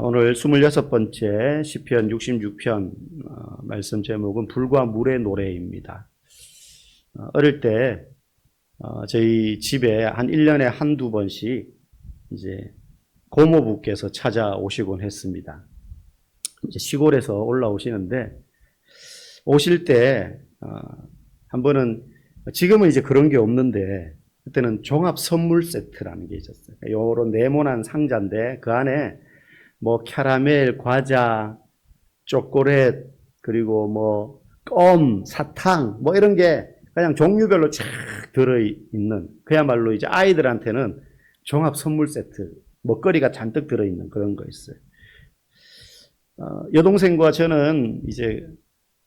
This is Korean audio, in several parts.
오늘 26번째 시편 66편 말씀 제목은 불과 물의 노래입니다. 어릴 때 저희 집에 한 1년에 한두 번씩 이제 고모부께서 찾아오시곤 했습니다. 이제 시골에서 올라오시는데 오실 때 한 번은 지금은 이제 그런 게 없는데 그때는 종합 선물 세트라는 게 있었어요. 요런 네모난 상자인데 그 안에 뭐 캐러멜, 과자, 초콜릿, 그리고 뭐 껌, 사탕 뭐 이런 게 그냥 종류별로 쫙 들어있는, 그야말로 이제 아이들한테는 종합 선물 세트, 먹거리가 잔뜩 들어있는 그런 거 있어요. 여동생과 저는 이제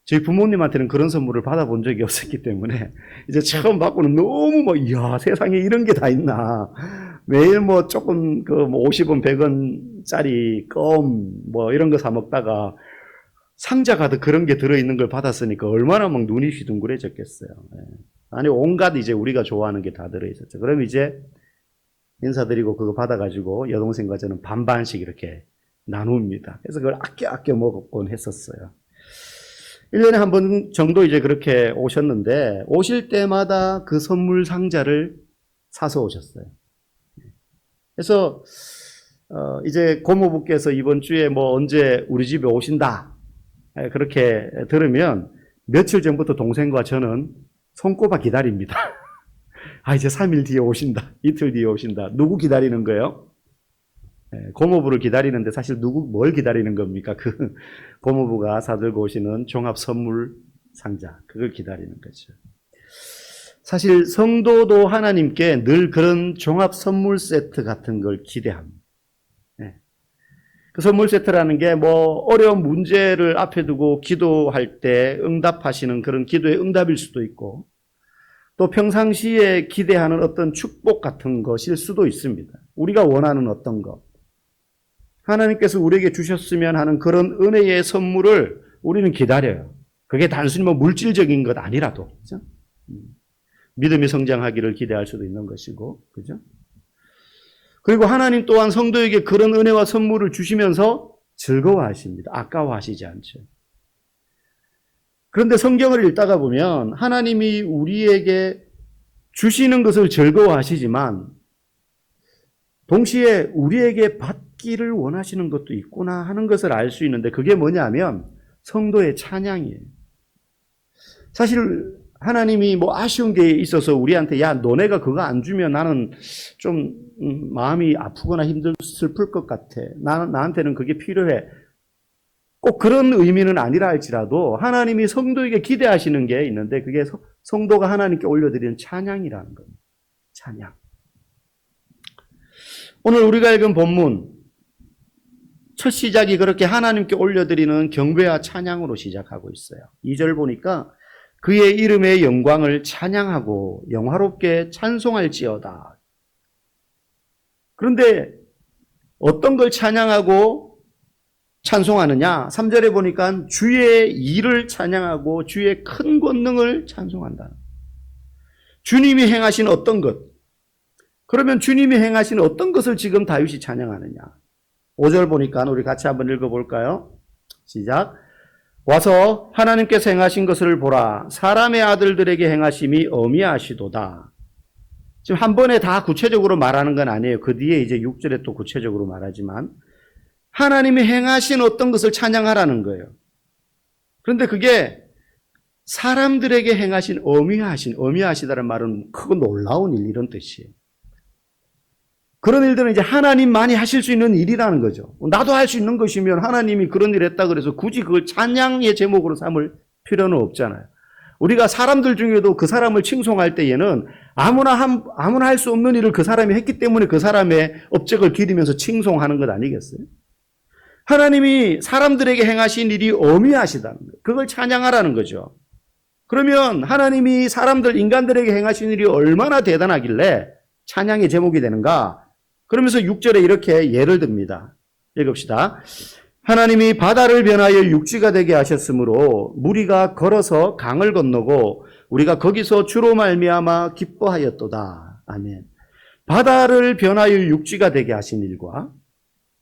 저희 부모님한테는 그런 선물을 받아본 적이 없었기 때문에 이제 처음 받고는 너무 뭐 이야 세상에 이런 게 다 있나, 매일 뭐 조금 그 뭐 50원 100원짜리 껌 뭐 이런 거 사 먹다가 상자 가득 그런 게 들어있는 걸 받았으니까 얼마나 막 눈이 휘둥그레졌겠어요. 아니 온갖 이제 우리가 좋아하는 게 다 들어있었죠. 그럼 이제 인사드리고 그거 받아가지고 여동생과 저는 반반씩 이렇게 나눕니다. 그래서 그걸 아껴 먹었곤 했었어요. 1년에 한 번 정도 이제 그렇게 오셨는데 오실 때마다 그 선물 상자를 사서 오셨어요. 그래서 이제 고모부께서 이번 주에 뭐 언제 우리 집에 오신다 그렇게 들으면 며칠 전부터 동생과 저는 손꼽아 기다립니다. 이제 3일 뒤에 오신다, 이틀 뒤에 오신다. 누구 기다리는 거예요? 고모부를 기다리는데 사실 뭘 기다리는 겁니까? 그 고모부가 사들고 오시는 종합 선물 상자, 그걸 기다리는 거죠. 사실 성도도 하나님께 늘 그런 종합 선물 세트 같은 걸 기대합니다. 그 선물 세트라는 게 뭐 어려운 문제를 앞에 두고 기도할 때 응답하시는 그런 기도의 응답일 수도 있고, 또 평상시에 기대하는 어떤 축복 같은 것일 수도 있습니다. 우리가 원하는 어떤 것, 하나님께서 우리에게 주셨으면 하는 그런 은혜의 선물을 우리는 기다려요. 그게 단순히 뭐 물질적인 것 아니라도, 그죠? 믿음이 성장하기를 기대할 수도 있는 것이고, 그죠? 그리고 하나님 또한 성도에게 그런 은혜와 선물을 주시면서 즐거워하십니다. 아까워하시지 않죠. 그런데 성경을 읽다가 보면 하나님이 우리에게 주시는 것을 즐거워하시지만 동시에 우리에게 받기를 원하시는 것도 있구나 하는 것을 알 수 있는데, 그게 뭐냐면 성도의 찬양이에요. 사실 하나님이 뭐 아쉬운 게 있어서 우리한테 야 너네가 그거 안 주면 나는 좀 마음이 아프거나 슬플 것 같아, 나한테는 그게 필요해, 꼭 그런 의미는 아니라 할지라도 하나님이 성도에게 기대하시는 게 있는데 그게 성도가 하나님께 올려드리는 찬양이라는 겁니다. 찬양. 오늘 우리가 읽은 본문 첫 시작이 그렇게 하나님께 올려드리는 경배와 찬양으로 시작하고 있어요. 2절 보니까 그의 이름의 영광을 찬양하고 영화롭게 찬송할지어다. 그런데 어떤 걸 찬양하고 찬송하느냐? 3절에 보니까 주의 일을 찬양하고 주의 큰 권능을 찬송한다. 주님이 행하신 어떤 것, 그러면 주님이 행하신 어떤 것을 지금 다윗이 찬양하느냐? 5절 보니까 우리 같이 한번 읽어볼까요? 시작. 와서 하나님께서 행하신 것을 보라. 사람의 아들들에게 행하심이 어미하시도다. 지금 한 번에 다 구체적으로 말하는 건 아니에요. 그 뒤에 이제 6절에 또 구체적으로 말하지만 하나님이 행하신 어떤 것을 찬양하라는 거예요. 그런데 그게 사람들에게 행하신 어미하시다는 말은 크고 놀라운 일, 이런 뜻이에요. 그런 일들은 이제 하나님만이 하실 수 있는 일이라는 거죠. 나도 할 수 있는 것이면 하나님이 그런 일을 했다 그래서 굳이 그걸 찬양의 제목으로 삼을 필요는 없잖아요. 우리가 사람들 중에도 그 사람을 칭송할 때에는 아무나 할 수 없는 일을 그 사람이 했기 때문에 그 사람의 업적을 기리면서 칭송하는 것 아니겠어요? 하나님이 사람들에게 행하신 일이 어미하시다는 거예요. 그걸 찬양하라는 거죠. 그러면 하나님이 인간들에게 행하신 일이 얼마나 대단하길래 찬양의 제목이 되는가? 그러면서 6절에 이렇게 예를 듭니다. 읽읍시다. 하나님이 바다를 변하여 육지가 되게 하셨으므로 무리가 걸어서 강을 건너고 우리가 거기서 주로 말미암아 기뻐하였도다. 아멘. 바다를 변하여 육지가 되게 하신 일과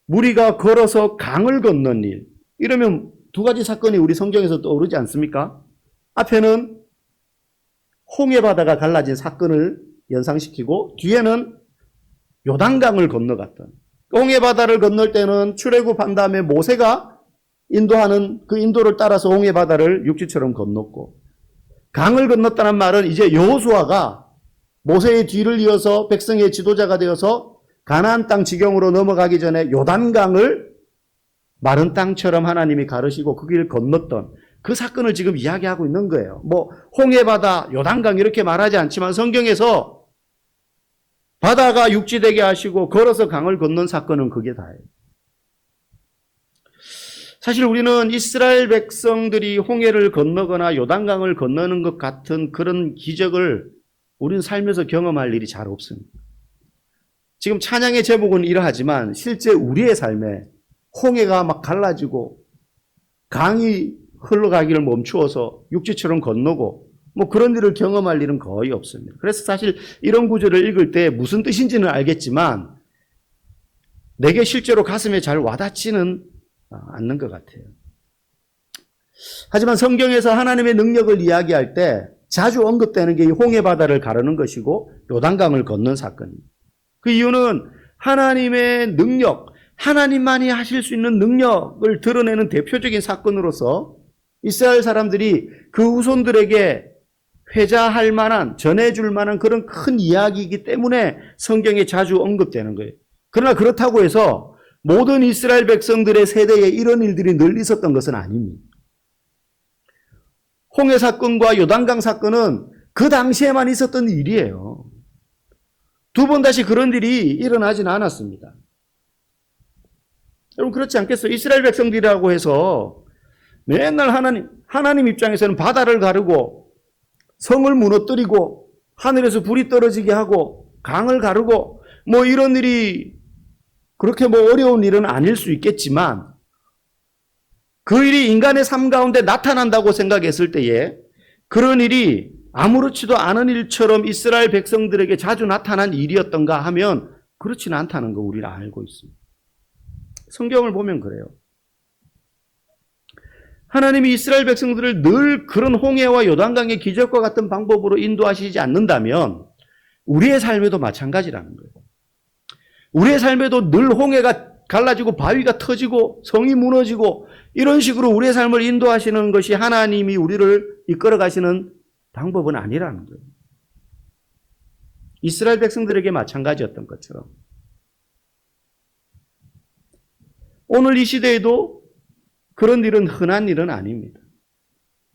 무리가 걸어서 강을 건넌 일. 이러면 두 가지 사건이 우리 성경에서 떠오르지 않습니까? 앞에는 홍해바다가 갈라진 사건을 연상시키고 뒤에는 요단강을 건너갔던, 홍해바다를 건널 때는 출애굽한 다음에 모세가 인도하는 그 인도를 따라서 홍해바다를 육지처럼 건넜고, 강을 건넜다는 말은 이제 여호수아가 모세의 뒤를 이어서 백성의 지도자가 되어서 가나안 땅 지경으로 넘어가기 전에 요단강을 마른 땅처럼 하나님이 가르시고 그 길을 건넜던 그 사건을 지금 이야기하고 있는 거예요. 뭐 홍해바다, 요단강 이렇게 말하지 않지만 성경에서 바다가 육지되게 하시고 걸어서 강을 건넌 사건은 그게 다예요. 사실 우리는 이스라엘 백성들이 홍해를 건너거나 요단강을 건너는 것 같은 그런 기적을 우리는 살면서 경험할 일이 잘 없습니다. 지금 찬양의 제목은 이러하지만 실제 우리의 삶에 홍해가 막 갈라지고 강이 흘러가기를 멈추어서 육지처럼 건너고 뭐 그런 일을 경험할 일은 거의 없습니다. 그래서 사실 이런 구절을 읽을 때 무슨 뜻인지는 알겠지만 내게 실제로 가슴에 잘 와닿지는 않는 것 같아요. 하지만 성경에서 하나님의 능력을 이야기할 때 자주 언급되는 게 이 홍해바다를 가르는 것이고 요단강을 건넌 사건입니다. 그 이유는 하나님의 능력, 하나님만이 하실 수 있는 능력을 드러내는 대표적인 사건으로서 이스라엘 사람들이 그 후손들에게 회자할 만한, 전해줄 만한 그런 큰 이야기이기 때문에 성경에 자주 언급되는 거예요. 그러나 그렇다고 해서 모든 이스라엘 백성들의 세대에 이런 일들이 늘 있었던 것은 아닙니다. 홍해 사건과 요단강 사건은 그 당시에만 있었던 일이에요. 두 번 다시 그런 일이 일어나지는 않았습니다. 여러분 그렇지 않겠어요? 이스라엘 백성들이라고 해서 맨날 하나님 입장에서는 바다를 가르고 성을 무너뜨리고 하늘에서 불이 떨어지게 하고 강을 가르고 뭐 이런 일이 그렇게 뭐 어려운 일은 아닐 수 있겠지만 그 일이 인간의 삶 가운데 나타난다고 생각했을 때에 그런 일이 아무렇지도 않은 일처럼 이스라엘 백성들에게 자주 나타난 일이었던가 하면 그렇지는 않다는 거 우리는 알고 있습니다. 성경을 보면 그래요. 하나님이 이스라엘 백성들을 늘 그런 홍해와 요단강의 기적과 같은 방법으로 인도하시지 않는다면 우리의 삶에도 마찬가지라는 거예요. 우리의 삶에도 늘 홍해가 갈라지고 바위가 터지고 성이 무너지고 이런 식으로 우리의 삶을 인도하시는 것이 하나님이 우리를 이끌어 가시는 방법은 아니라는 거예요. 이스라엘 백성들에게 마찬가지였던 것처럼 오늘 이 시대에도 그런 일은 흔한 일은 아닙니다.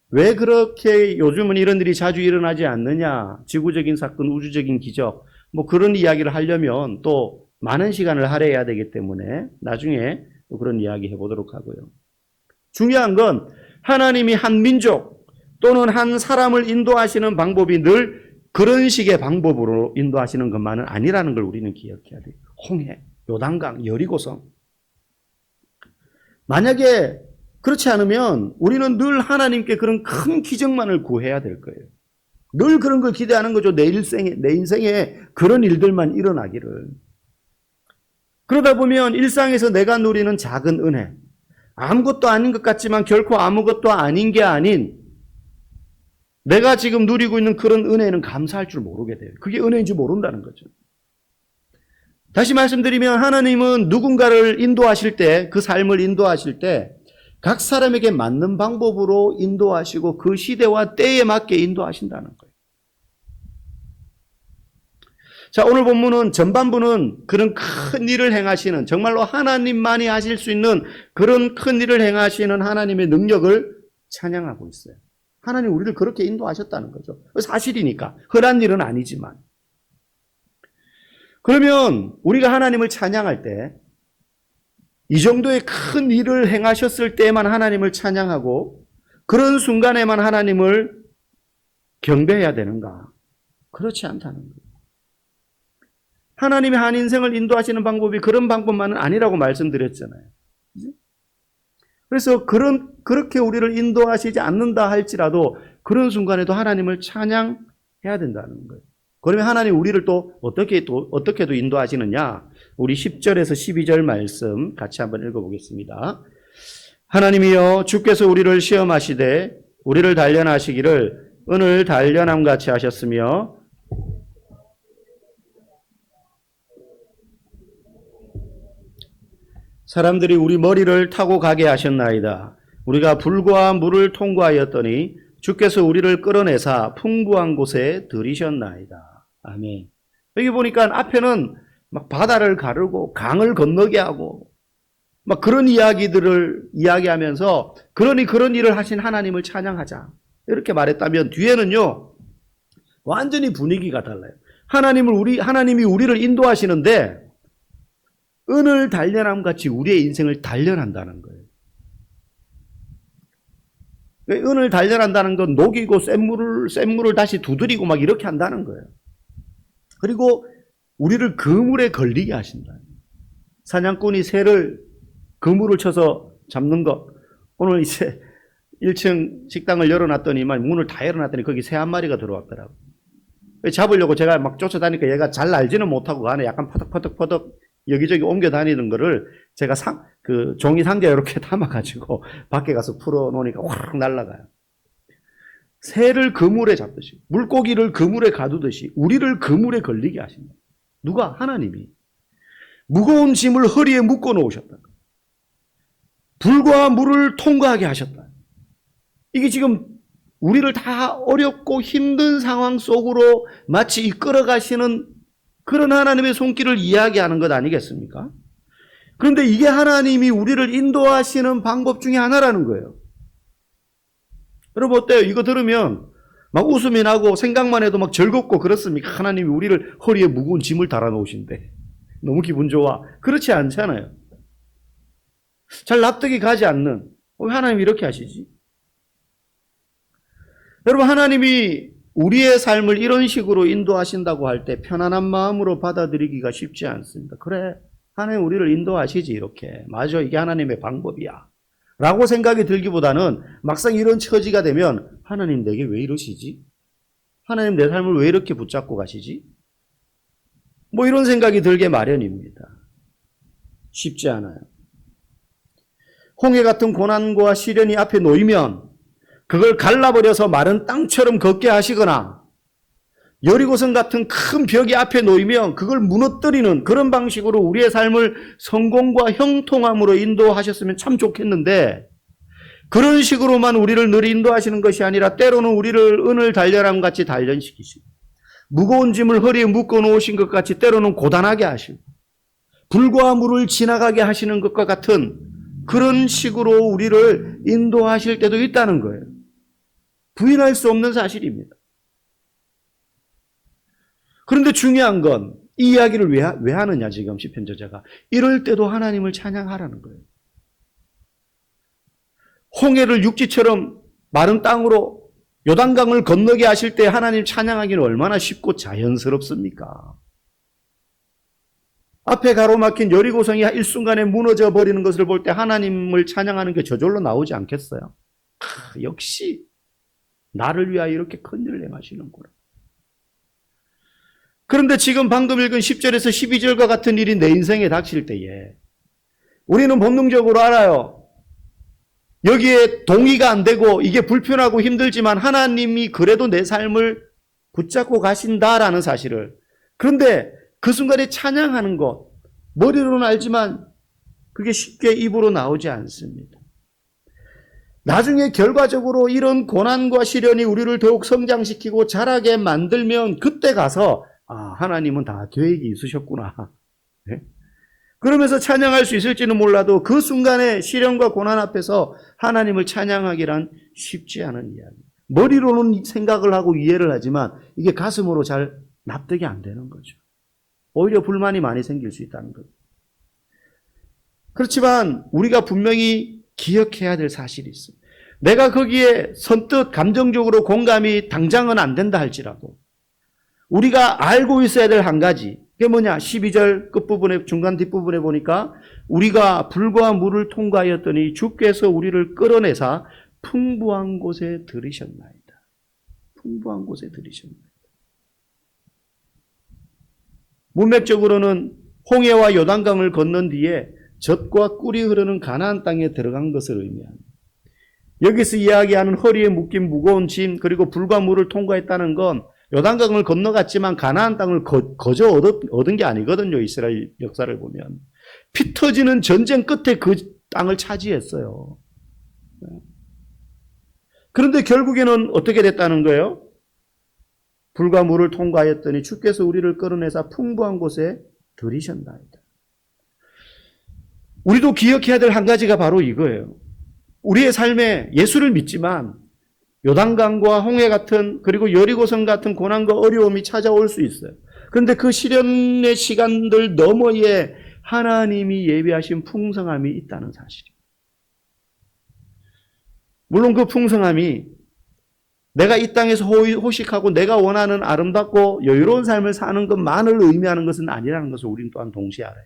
왜 그렇게 요즘은 이런 일이 자주 일어나지 않느냐? 지구적인 사건, 우주적인 기적, 뭐 그런 이야기를 하려면 또 많은 시간을 할애해야 되기 때문에 나중에 또 그런 이야기 해보도록 하고요. 중요한 건 하나님이 한 민족 또는 한 사람을 인도하시는 방법이 늘 그런 식의 방법으로 인도하시는 것만은 아니라는 걸 우리는 기억해야 돼요. 홍해, 요단강, 여리고성. 만약에 그렇지 않으면 우리는 늘 하나님께 그런 큰 기적만을 구해야 될 거예요. 늘 그런 걸 기대하는 거죠. 내 인생에 그런 일들만 일어나기를. 그러다 보면 일상에서 내가 누리는 작은 은혜, 아무것도 아닌 것 같지만 결코 아무것도 아닌 게 아닌 내가 지금 누리고 있는 그런 은혜는 감사할 줄 모르게 돼요. 그게 은혜인지 모른다는 거죠. 다시 말씀드리면 하나님은 누군가를 인도하실 때, 그 삶을 인도하실 때 각 사람에게 맞는 방법으로 인도하시고 그 시대와 때에 맞게 인도하신다는 거예요. 자, 오늘 본문은 전반부는 그런 큰 일을 행하시는, 정말로 하나님만이 하실 수 있는 그런 큰 일을 행하시는 하나님의 능력을 찬양하고 있어요. 하나님 우리를 그렇게 인도하셨다는 거죠. 사실이니까. 흔한 일은 아니지만. 그러면 우리가 하나님을 찬양할 때 이 정도의 큰 일을 행하셨을 때만 하나님을 찬양하고 그런 순간에만 하나님을 경배해야 되는가? 그렇지 않다는 거예요. 하나님의 한 인생을 인도하시는 방법이 그런 방법만은 아니라고 말씀드렸잖아요. 그래서 그렇게 우리를 인도하시지 않는다 할지라도 그런 순간에도 하나님을 찬양해야 된다는 거예요. 그러면 하나님 우리를 또 어떻게도 인도하시느냐? 우리 10절에서 12절 말씀 같이 한번 읽어보겠습니다. 하나님이여 주께서 우리를 시험하시되 우리를 단련하시기를 은을 단련함 같이 하셨으며 사람들이 우리 머리를 타고 가게 하셨나이다. 우리가 불과 물을 통과하였더니 주께서 우리를 끌어내사 풍부한 곳에 들이셨나이다. 아멘. 여기 보니까 앞에는 막 바다를 가르고 강을 건너게 하고 막 그런 이야기들을 이야기하면서 그러니 그런 일을 하신 하나님을 찬양하자. 이렇게 말했다면 뒤에는요. 완전히 분위기가 달라요. 하나님이 우리를 인도하시는데 은을 단련함 같이 우리의 인생을 단련한다는 거예요. 은을 단련한다는 건 녹이고 센 물을 다시 두드리고 막 이렇게 한다는 거예요. 그리고 우리를 그물에 걸리게 하신다. 사냥꾼이 새를 그물을 쳐서 잡는 것. 오늘 이제 1층 식당을 열어놨더니만 문을 다 열어놨더니 거기 새 한 마리가 들어왔더라고요. 잡으려고 제가 막 쫓아다니니까 얘가 잘 알지는 못하고 안에 약간 퍼덕퍼덕 여기저기 옮겨 다니는 거를 제가 그 종이 상자에 이렇게 담아가지고 밖에 가서 풀어놓으니까 확 날아가요. 새를 그물에 잡듯이, 물고기를 그물에 가두듯이 우리를 그물에 걸리게 하신다. 누가? 하나님이. 무거운 짐을 허리에 묶어 놓으셨다. 불과 물을 통과하게 하셨다. 이게 지금 우리를 다 어렵고 힘든 상황 속으로 마치 이끌어가시는 그런 하나님의 손길을 이야기하는 것 아니겠습니까? 그런데 이게 하나님이 우리를 인도하시는 방법 중에 하나라는 거예요. 여러분 어때요? 이거 들으면 막 웃음이 나고 생각만 해도 막 즐겁고 그렇습니까? 하나님이 우리를 허리에 무거운 짐을 달아놓으신대. 너무 기분 좋아. 그렇지 않잖아요. 잘 납득이 가지 않는, 왜 하나님이 이렇게 하시지? 여러분 하나님이 우리의 삶을 이런 식으로 인도하신다고 할 때 편안한 마음으로 받아들이기가 쉽지 않습니다. 그래, 하나님 우리를 인도하시지 이렇게. 맞아, 이게 하나님의 방법이야. 라고 생각이 들기보다는 막상 이런 처지가 되면 하나님 내게 왜 이러시지? 하나님 내 삶을 왜 이렇게 붙잡고 가시지? 뭐 이런 생각이 들게 마련입니다. 쉽지 않아요. 홍해 같은 고난과 시련이 앞에 놓이면 그걸 갈라버려서 마른 땅처럼 걷게 하시거나 여리고성 같은 큰 벽이 앞에 놓이면 그걸 무너뜨리는 그런 방식으로 우리의 삶을 성공과 형통함으로 인도하셨으면 참 좋겠는데 그런 식으로만 우리를 늘 인도하시는 것이 아니라 때로는 우리를 은을 단련함 같이 단련시키시고 무거운 짐을 허리에 묶어 놓으신 것 같이 때로는 고단하게 하시고 불과 물을 지나가게 하시는 것과 같은 그런 식으로 우리를 인도하실 때도 있다는 거예요. 부인할 수 없는 사실입니다. 그런데 중요한 건 이 이야기를 왜 하느냐 지금 시편 저자가. 이럴 때도 하나님을 찬양하라는 거예요. 홍해를 육지처럼 마른 땅으로 요단강을 건너게 하실 때 하나님 찬양하기는 얼마나 쉽고 자연스럽습니까? 앞에 가로막힌 여리고성이 일순간에 무너져 버리는 것을 볼 때 하나님을 찬양하는 게 저절로 나오지 않겠어요? 역시 나를 위하여 이렇게 큰 일을 행하시는구나. 그런데 지금 방금 읽은 10절에서 12절과 같은 일이 내 인생에 닥칠 때에 우리는 본능적으로 알아요. 여기에 동의가 안 되고 이게 불편하고 힘들지만 하나님이 그래도 내 삶을 붙잡고 가신다라는 사실을. 그런데 그 순간에 찬양하는 것, 머리로는 알지만 그게 쉽게 입으로 나오지 않습니다. 나중에 결과적으로 이런 고난과 시련이 우리를 더욱 성장시키고 자라게 만들면 그때 가서 하나님은 다 계획이 있으셨구나. 네? 그러면서 찬양할 수 있을지는 몰라도 그 순간에 시련과 고난 앞에서 하나님을 찬양하기란 쉽지 않은 이야기. 머리로는 생각을 하고 이해를 하지만 이게 가슴으로 잘 납득이 안 되는 거죠. 오히려 불만이 많이 생길 수 있다는 거죠. 그렇지만 우리가 분명히 기억해야 될 사실이 있어요. 내가 거기에 선뜻 감정적으로 공감이 당장은 안 된다 할지라도 우리가 알고 있어야 될 한 가지, 그게 뭐냐? 12절 끝부분에 중간 뒷부분에 보니까 우리가 불과 물을 통과하였더니 주께서 우리를 끌어내사 풍부한 곳에 들이셨나이다. 풍부한 곳에 들이셨나이다. 문맥적으로는 홍해와 요단강을 건넌 뒤에 젖과 꿀이 흐르는 가나안 땅에 들어간 것을 의미합니다. 여기서 이야기하는 허리에 묶인 무거운 짐 그리고 불과 물을 통과했다는 건 요단강을 건너갔지만 가나안 땅을 거저 얻은 게 아니거든요. 이스라엘 역사를 보면. 피 터지는 전쟁 끝에 그 땅을 차지했어요. 그런데 결국에는 어떻게 됐다는 거예요? 불과 물을 통과했더니 주께서 우리를 끌어내사 풍부한 곳에 들이셨나이다. 우리도 기억해야 될 한 가지가 바로 이거예요. 우리의 삶에 예수를 믿지만 요단강과 홍해 같은 그리고 여리고성 같은 고난과 어려움이 찾아올 수 있어요. 그런데 그 시련의 시간들 너머에 하나님이 예비하신 풍성함이 있다는 사실이에요. 물론 그 풍성함이 내가 이 땅에서 호식하고 내가 원하는 아름답고 여유로운 삶을 사는 것만을 의미하는 것은 아니라는 것을 우리는 또한 동시에 알아요.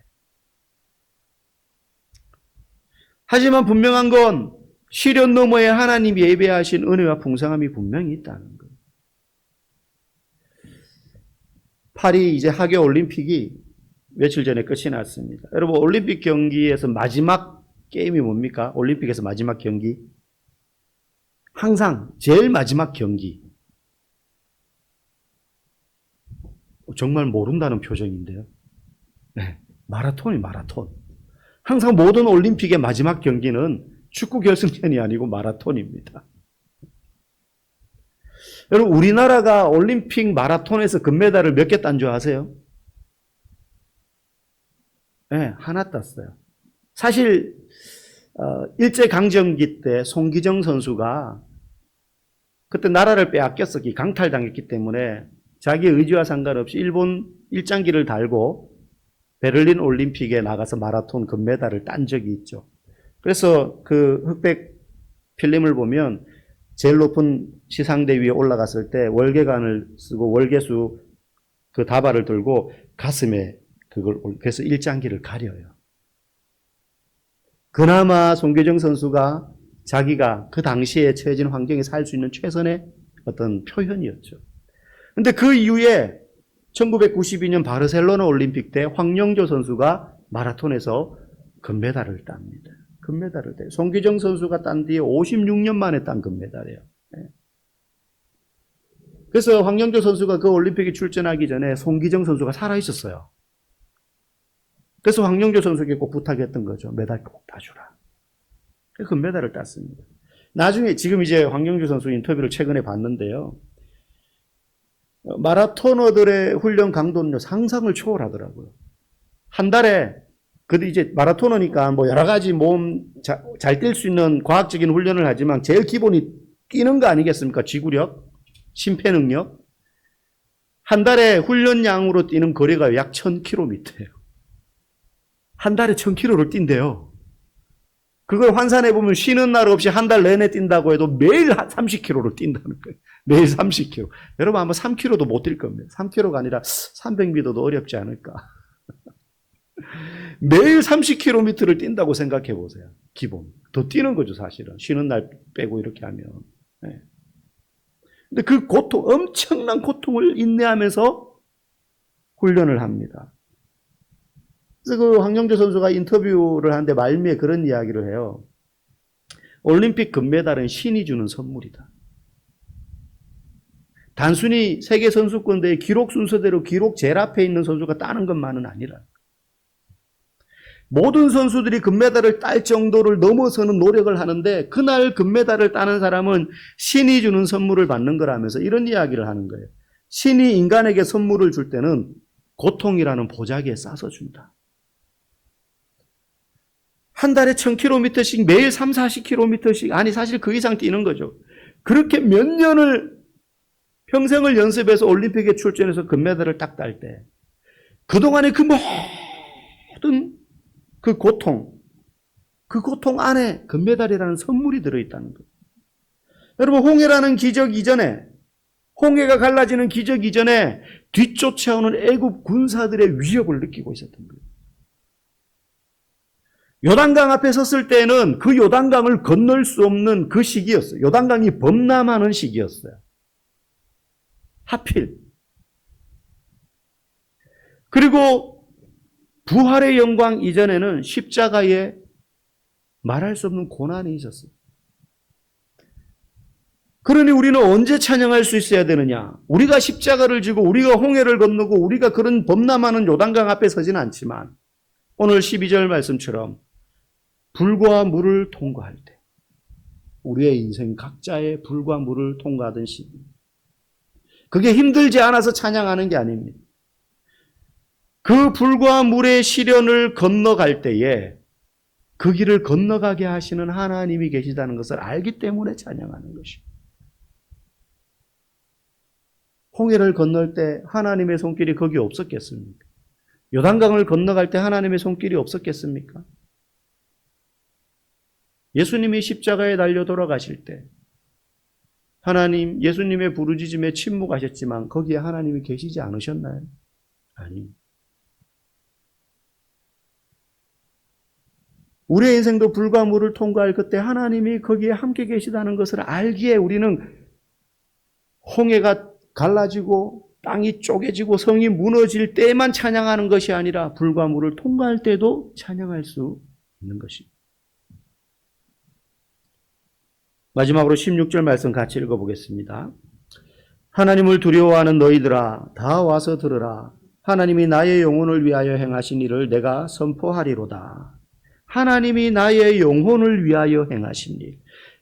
하지만 분명한 건 시련 너머에 하나님이 예배하신 은혜와 풍성함이 분명히 있다는 거예요. 파리 이제 하계 올림픽이 며칠 전에 끝이 났습니다. 여러분 올림픽 경기에서 마지막 게임이 뭡니까? 올림픽에서 마지막 경기? 항상 제일 마지막 경기. 정말 모른다는 표정인데요. 네, 마라톤이 마라톤. 항상 모든 올림픽의 마지막 경기는 축구 결승전이 아니고 마라톤입니다. 여러분 우리나라가 올림픽 마라톤에서 금메달을 몇 개 딴 줄 아세요? 네, 하나 땄어요. 사실 일제강점기 때 송기정 선수가 그때 나라를 빼앗겼었기 강탈당했기 때문에 자기의 의지와 상관없이 일본 일장기를 달고 베를린 올림픽에 나가서 마라톤 금메달을 딴 적이 있죠. 그래서 그 흑백 필름을 보면 제일 높은 시상대 위에 올라갔을 때 월계관을 쓰고 월계수 그 다발을 들고 가슴에 그걸 그래서 일장기를 가려요. 그나마 송계정 선수가 자기가 그 당시에 처해진 환경에 살 수 있는 최선의 어떤 표현이었죠. 그런데 그 이후에 1992년 바르셀로나 올림픽 때 황영조 선수가 마라톤에서 금메달을 땁니다. 금메달을 따요. 송기정 선수가 딴 뒤에 56년 만에 딴 금메달이에요. 그래서 황영조 선수가 그 올림픽에 출전하기 전에 송기정 선수가 살아있었어요. 그래서 황영조 선수에게 꼭 부탁했던 거죠. 메달 꼭 따주라. 그래서 금메달을 땄습니다. 나중에 지금 이제 황영조 선수 인터뷰를 최근에 봤는데요. 마라토너들의 훈련 강도는요, 상상을 초월하더라고요. 한 달에, 근데 이제 마라토너니까 뭐 여러 가지 몸 잘 뛸 수 있는 과학적인 훈련을 하지만 제일 기본이 뛰는 거 아니겠습니까? 지구력, 심폐 능력. 한 달에 훈련량으로 뛰는 거리가 약 1000km예요. 한 달에 1000km를 뛴대요. 그걸 환산해보면 쉬는 날 없이 한 달 내내 뛴다고 해도 매일 30km를 뛴다는 거예요. 매일 30km. 여러분 아마 3km도 못 뛸 겁니다. 3km가 아니라 300m도 어렵지 않을까. 매일 30km를 뛴다고 생각해 보세요. 기본. 더 뛰는 거죠, 사실은. 쉬는 날 빼고 이렇게 하면. 네. 근데 그 고통, 엄청난 고통을 인내하면서 훈련을 합니다. 그래서 그 황영조 선수가 인터뷰를 하는데 말미에 그런 이야기를 해요. 올림픽 금메달은 신이 주는 선물이다. 단순히 세계 선수권대회 기록 순서대로 기록 제일 앞에 있는 선수가 따는 것만은 아니라 모든 선수들이 금메달을 딸 정도를 넘어서는 노력을 하는데 그날 금메달을 따는 사람은 신이 주는 선물을 받는 거라면서 이런 이야기를 하는 거예요. 신이 인간에게 선물을 줄 때는 고통이라는 보자기에 싸서 준다. 한 달에 1000km씩 매일 3, 40km씩 아니 사실 그 이상 뛰는 거죠. 그렇게 몇 년을 평생을 연습해서 올림픽에 출전해서 금메달을 딱 딸 때 그동안의 그 모든 그 고통 안에 금메달이라는 선물이 들어있다는 거예요. 여러분 홍해라는 기적 이전에 홍해가 갈라지는 기적 이전에 뒤쫓아오는 애굽 군사들의 위협을 느끼고 있었던 거예요. 요단강 앞에 섰을 때는 그 요단강을 건널 수 없는 그 시기였어요. 요단강이 범람하는 시기였어요. 하필. 그리고 부활의 영광 이전에는 십자가에 말할 수 없는 고난이 있었어요. 그러니 우리는 언제 찬양할 수 있어야 되느냐? 우리가 십자가를 지고 우리가 홍해를 건너고 우리가 그런 범람하는 요단강 앞에 서지는 않지만 오늘 12절 말씀처럼 불과 물을 통과할 때 우리의 인생 각자의 불과 물을 통과하던 시기, 그게 힘들지 않아서 찬양하는 게 아닙니다. 그 불과 물의 시련을 건너갈 때에 그 길을 건너가게 하시는 하나님이 계시다는 것을 알기 때문에 찬양하는 것입니다. 홍해를 건널 때 하나님의 손길이 거기 없었겠습니까? 요단강을 건너갈 때 하나님의 손길이 없었겠습니까? 예수님이 십자가에 달려 돌아가실 때 하나님, 예수님의 부르짖음에 침묵하셨지만 거기에 하나님이 계시지 않으셨나요? 아닙니다. 우리의 인생도 불과 물을 통과할 그때 하나님이 거기에 함께 계시다는 것을 알기에 우리는 홍해가 갈라지고 땅이 쪼개지고 성이 무너질 때만 찬양하는 것이 아니라 불과 물을 통과할 때도 찬양할 수 있는 것입니다. 마지막으로 16절 말씀 같이 읽어보겠습니다. 하나님을 두려워하는 너희들아 다 와서 들으라. 하나님이 나의 영혼을 위하여 행하신 일을 내가 선포하리로다. 하나님이 나의 영혼을 위하여 행하신 일.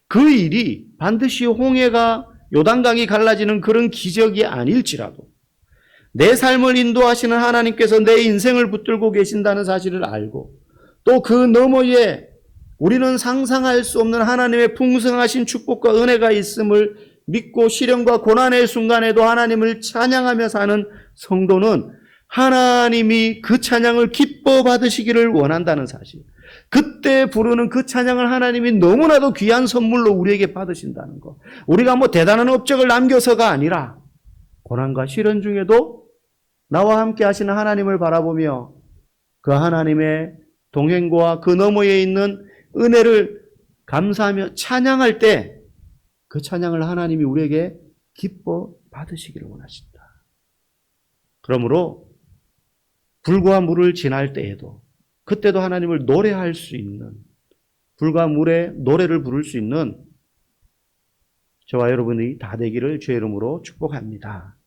그 일이 반드시 홍해가 요단강이 갈라지는 그런 기적이 아닐지라도 내 삶을 인도하시는 하나님께서 내 인생을 붙들고 계신다는 사실을 알고 또 그 너머에 우리는 상상할 수 없는 하나님의 풍성하신 축복과 은혜가 있음을 믿고 시련과 고난의 순간에도 하나님을 찬양하며 사는 성도는 하나님이 그 찬양을 기뻐 받으시기를 원한다는 사실, 그때 부르는 그 찬양을 하나님이 너무나도 귀한 선물로 우리에게 받으신다는 것, 우리가 뭐 대단한 업적을 남겨서가 아니라 고난과 시련 중에도 나와 함께 하시는 하나님을 바라보며 그 하나님의 동행과 그 너머에 있는 은혜를 감사하며 찬양할 때 그 찬양을 하나님이 우리에게 기뻐 받으시기를 원하신다. 그러므로 불과 물을 지날 때에도 그때도 하나님을 노래할 수 있는, 불과 물에 노래를 부를 수 있는 저와 여러분이 다 되기를 주의 이름으로 축복합니다.